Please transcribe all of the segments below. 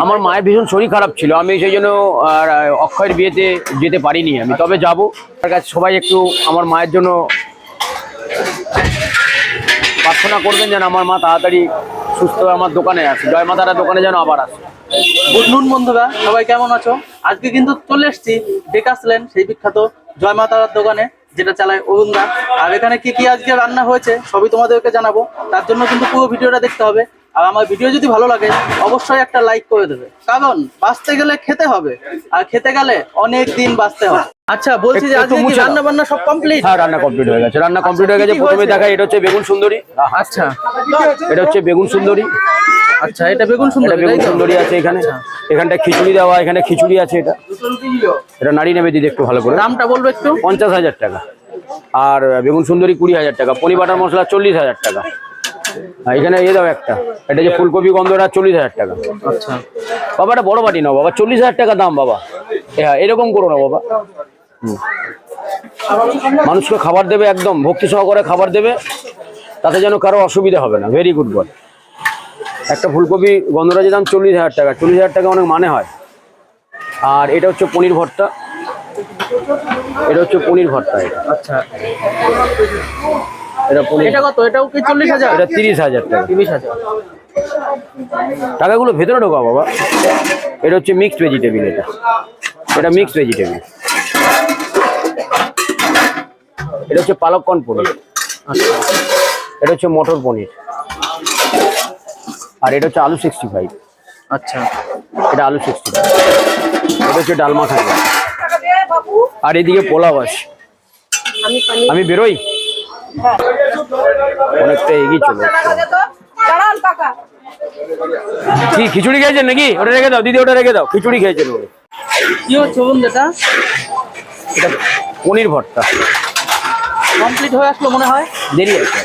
আমার মায়ের ভীষণ শরীর খারাপ ছিল, আমি সেই জন্য অক্ষয়ের বিয়েতে যেতে পারিনি আমি, তবে যাবো। তার কাছে সবাই একটু আমার মায়ের জন্য প্রার্থনা করবেন যেন আমার মা তাড়াতাড়ি সুস্থ হয়ে আমার দোকানে আসে, জয় মা তারা দোকানে যেন আবার আসে। গুড নুন বন্ধুরা, সবাই কেমন আছো? আজকে কিন্তু চলে এসেছি ডেকাসলেন, সেই বিখ্যাত জয় মা তারার দোকানে, যেটা চালায় অরুণদা। আর এখানে কি কি আজকে রান্না হয়েছে সবই তোমাদেরকে জানাবো, তার জন্য কিন্তু পুরো ভিডিওটা দেখতে হবে। আর আমার ভিডিও যদি ভালো লাগে অবশ্যই একটা লাইক করে দেবে, কারণ বাঁচতে গেলে খেতে হবে, আর খেতে গেলে অনেক দিন বাঁচতে হবে। আচ্ছা, বলছি যে আজকে কি রান্না বান্না সব কমপ্লিট? হ্যাঁ, রান্না কমপ্লিট হয়ে গেছে, রান্না কমপ্লিট হয়ে গেছে। প্রথমে দেখা এটা হচ্ছে বেগুন সুন্দরী। আচ্ছা, এটা হচ্ছে বেগুন সুন্দরী। আচ্ছা, এটা বেগুন সুন্দরী, বেগুন সুন্দরী আছে এখানে। এখানটা খিচুড়ি দেওয়া, এখানে খিচুড়ি আছে। এটা নাড়ি নেবে দিদি একটু ভালো করে। দামটা বলবো একটু। 50,000 টাকা। আর বেগুন সুন্দরী 20,000 টাকা। পনির বাটার মশলা 40,000 টাকা। এখানে দাও একটা, এটা যে ফুলকপি গন্ধরা 40,000 টাকা। আচ্ছা বাবা, এটা বড় বাটি নাও বাবা, 40,000 টাকা দাম বাবা। হ্যাঁ, এরকম করো না বাবা। মানুষকে খাবার দেবে, একদম ভক্তি সহকারে খাবার দেবে, তাতে যেন কারো অসুবিধা হবে না। Very good boy. একটা ফুলকপি গন্ধরাজের দাম 40,000 টাকা। 40,000 টাকা অনেক মানে হয়। আর এটা হচ্ছে পনির ভর্তা। এটা হচ্ছে পনির ভর্তা। আচ্ছা, এটা পনির। এটা কত? এটাও কি 40,000? এটা 30,000 টাকা। 30,000 টাকাগুলো ভেতরে ঢোকা বাবা। এটা হচ্ছে মিক্সড ভেজিটেবিল। এটা মিক্সড ভেজিটেবিল। এটা হচ্ছে পালক কর্ন পনির। এটা হচ্ছে মটর পনির। আর এটা হচ্ছে আলু 65। আচ্ছা, এটা আলু 65। এটা হচ্ছে ডাল মাখানি। আর এদিকে পোলাও আছে। আমি বেরোই, অনেকটা এগিয়ে চলে। কি খিচুড়ি খেয়েছেন নাকি? ওটা রেখে দাও দিদি, ওটা রেখে দাও। খিচুড়ি খেয়েছেন। কি হচ্ছে বলুন? এটা পনির ভর্তা কমপ্লিট হয়ে আসলো মনে হয়। দেরি আছে,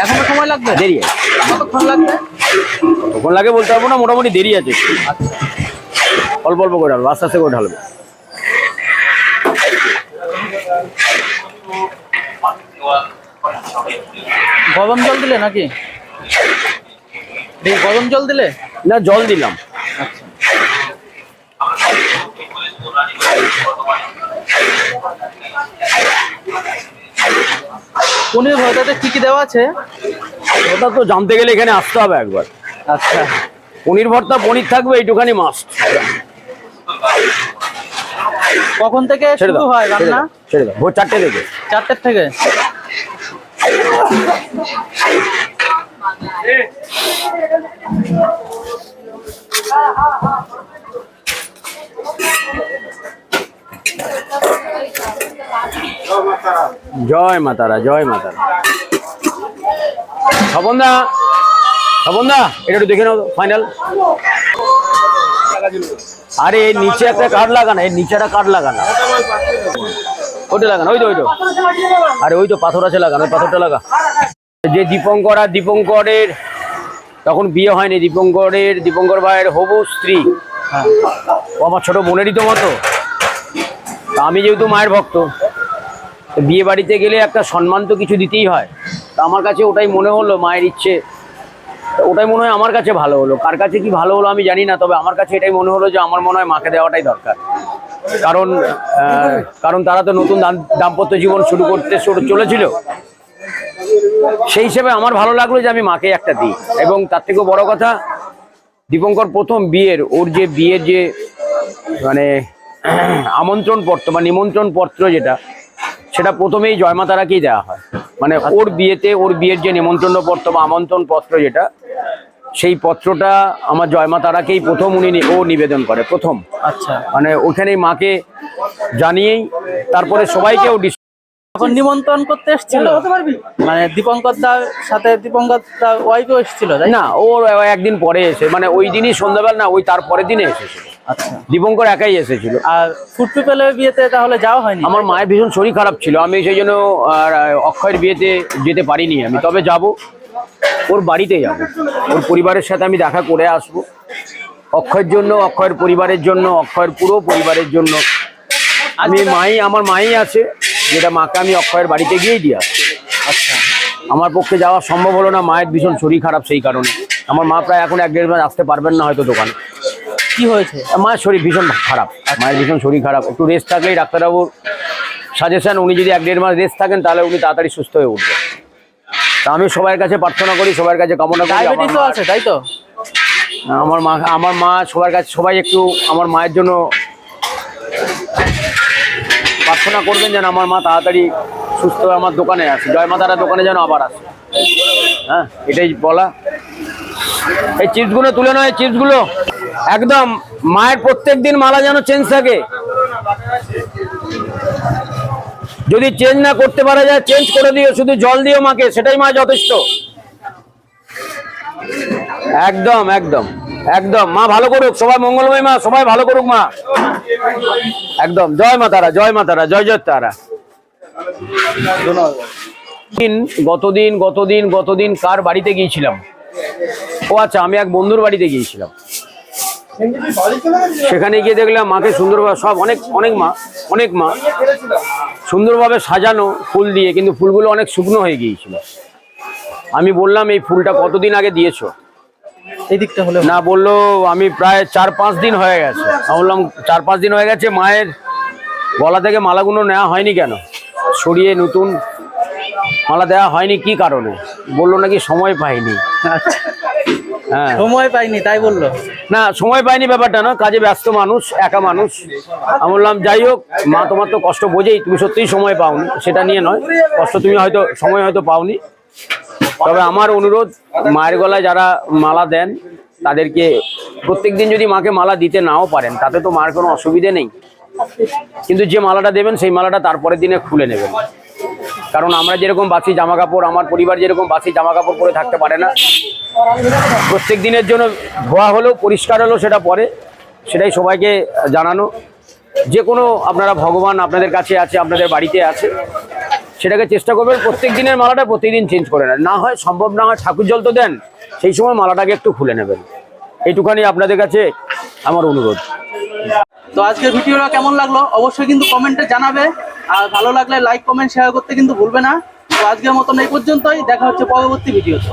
এখনো সময় লাগবে? দেরি আছে। কতক্ষণ লাগবে? কখন লাগে বলতে পারবো না, মোটামুটি দেরি আছে। অল্প অল্প করে ঢালবো, আস্তে আস্তে করে ঢালবো। গরম জল দিলে নাকি? গরম জল দিলে না, জল দিলাম। পনির ভর্তাতে কি কি দেওয়া আছে ওটা তো জানতে গেলে এখানে আসতে হবে একবার। আচ্ছা, পনির ভর্তা পনির থাকবে, এইটুখানি মাস্ট। কখন থেকে শুরু হয় রান্না? ছেড়ে দাও, ভোর 4টে থেকে। 4টের থেকে? জয় মা তারা, জয় মা তারা। স্বপনদা, স্বপনদা, এটা একটু দেখে নাও ফাইনাল। আরে এর নিচে একটা কাঠ লাগানো, এর নিচে একটা কাঠ লাগানো, ওইটা লাগানো। ওই তো আরে ওই তো পাথর আছে লাগানো, ওই পাথরটা লাগা। যে দীপঙ্কর আর দীপঙ্করের তখন বিয়ে হয়নি, দীপঙ্কর ভাইয়ের হবু স্ত্রী, ও আমার ছোট বোনেরই তো মতো। আমি যেহেতু মায়ের ভক্ত, বিয়ে বাড়িতে গেলে একটা সম্মান তো কিছু দিতেই হয়। তা আমার কাছে ওটাই মনে হলো, মায়ের ইচ্ছে, ওটাই মনে হয় আমার কাছে ভালো হলো। কার কাছে কি ভালো হলো আমি জানি না, তবে আমার কাছে এটাই মনে হলো যে আমার মনে হয় মাকে দেওয়াটাই দরকার। কারণ তারা তো নতুন দাম্পত্য জীবন শুরু করতে চলেছিল। সেই হিসেবে আমার ভালো লাগলো যে আমি মাকে একটা দিই। এবং তার থেকেও বড় কথা, দীপঙ্কর প্রথম ওর যে বিয়ের যে মানে আমন্ত্রণ পত্র বা নিমন্ত্রণ পত্র যেটা, সেটা প্রথমেই জয় মা তারাকেই দেওয়া হয়। মানে ওর বিয়েতে ওর বিয়ের যে নিমন্ত্রণ পত্র বা আমন্ত্রণ পত্র যেটা, সেই পত্রটা আমার জয় মা তারাকেই প্রথম ও নিবেদন করে প্রথম। আচ্ছা, মানে ওখানেই মাকে জানিয়েই তারপরে সবাইকে ও এখন নিমন্ত্রণ করতে এসেছিল। মানে দীপঙ্কর দার সাথে দীপঙ্কর দার ওয়াইফও এসেছিল না, ওর একদিন পরে এসে, মানে ওই দিনই সন্ধ্যাবেলা না, ওই তারপরের দিনে এসেছিল। আচ্ছা, দীপঙ্কর একাই এসেছিল। আর ফুড পিপলের বিয়েতে তাহলে যাওয়া হয়নি? আমার মায়ের ভীষণ শরীর খারাপ ছিল, আমি সেই জন্য অক্ষয়ের বিয়েতে যেতে পারিনি আমি, তবে যাব, ওর বাড়িতে যাব, ওর পরিবারের সাথে আমি দেখা করে আসবো। অক্ষয়ের জন্য, অক্ষয়ের পরিবারের জন্য, অক্ষয়ের পুরো পরিবারের জন্য আমার মাই আছে, যেটা মাকে আমি অক্ষয়ের বাড়িতে গিয়েই দিয়ে আসবো। আচ্ছা, আমার পক্ষে যাওয়া সম্ভব হলো না, মায়ের ভীষণ শরীর খারাপ, সেই কারণে আমার মা প্রায় এখন 1-1.5 মাস আসতে পারবেন না হয়তো দোকানে। কি হয়েছে? মায়ের শরীর ভীষণ খারাপ, মায়ের ভীষণ শরীর খারাপ। একটু রেস্ট থাকলেই ডাক্তারবাবুর সাজেশন, উনি যদি 1-1.5 মাস রেস্ট থাকেন তাহলে উনি তাড়াতাড়ি সুস্থ হয়ে উঠবেন। তা আমি সবার কাছে প্রার্থনা করি, সবার কাছে কামনা করি। ডায়াবেটিসও আছে তাই তো? আমার মা সবার কাছে, সবাই একটু আমার মায়ের জন্য প্রার্থনা করবেন যেন আমার মা তাড়াতাড়ি সুস্থ হয়ে আমার দোকানে আসে, জয় মা তারার দোকানে যেন আবার আসে। হ্যাঁ, এটাই বলা। এই চিপসগুলো তুলে নয়, চিপসগুলো একদম মায়ের প্রত্যেক দিন মালা যেন চেঞ্জ থাকে। যদি চেঞ্জ না করতে পারা যায়, চেঞ্জ করে দিও, শুধু জল দিও মাকে, সেটাই মা যথেষ্ট। একদম একদম একদম, মা ভালো করুক, সবাই মঙ্গলময় মা, সবাই ভালো করুক মা। একদম, জয় মা তারা, জয় মা তারা, জয় জয় তারা। গতদিন কার বাড়িতে গিয়েছিলাম? ও আচ্ছা, আমি এক বন্ধুর বাড়িতে গিয়েছিলাম। সেখানে গিয়ে দেখলাম মাকে সুন্দরভাবে সব অনেক মা সুন্দরভাবে সাজানো ফুল দিয়ে, কিন্তু ফুলগুলো অনেক শুকনো হয়ে গিয়েছিল। আমি বললাম এই ফুলটা কতদিন আগে দিয়েছো? এই দিকটা হলো না, বললো আমি প্রায় 4-5 দিন হয়ে গেছে। আমি বললাম 4-5 দিন হয়ে গেছে, মায়ের গলা থেকে মালাগুলো নেওয়া হয়নি কেন? সরিয়ে নতুন মালা দেওয়া হয়নি, কি কারণে? বললো নাকি সময় পাইনি। হ্যাঁ, সময় পাইনি তাই বললো? না, সময় পাইনি ব্যাপারটা না, কাজে ব্যস্ত মানুষ, একা মানুষ। আমি বললাম যাই হোক মা, তোমার তো কষ্ট বোঝেই, তুমি সত্যিই সময় পাওনি, সেটা নিয়ে নয় কষ্ট, তুমি হয়তো সময় হয়তো পাওনি। তবে আমার অনুরোধ, মায়ের গলায় যারা মালা দেন তাদেরকে প্রত্যেকদিন যদি মাকে মালা দিতে নাও পারেন তাতে তো মার কোনো অসুবিধে নেই, কিন্তু যে মালাটা দেবেন সেই মালাটা তারপরের দিনে খুলে নেবেন। কারণ আমরা যেরকম বাসি জামা কাপড়, আমার পরিবার যেরকম বাসি জামা কাপড় পরে থাকতে পারে না, প্রত্যেক দিনের জন্য ধোয়া হলো, পরিষ্কার হলো, সেটা পরে, সেটাই সবাইকে জানানো। যে কোনো আপনারা, ভগবান আপনাদের কাছে আছে, আপনাদের বাড়িতে আছে, সেটাকে চেষ্টা করবেন প্রত্যেক দিনের মালাটা প্রতিদিন চেঞ্জ করে নেন। না হয় সম্ভব না হয় ঠাকুর জল তো দেন, সেই সময় মালাটাকে একটু খুলে নেবেন। এইটুখানি আপনাদের কাছে আমার অনুরোধ। তো আজকের ভিডিওটা কেমন লাগলো অবশ্যই কিন্তু কমেন্টে জানাবে, আর ভালো লাগলে লাইক কমেন্ট শেয়ার করতে কিন্তু ভুলবে না। তো আজকের মতন এই পর্যন্তই, দেখা হচ্ছে পরবর্তী ভিডিওতে।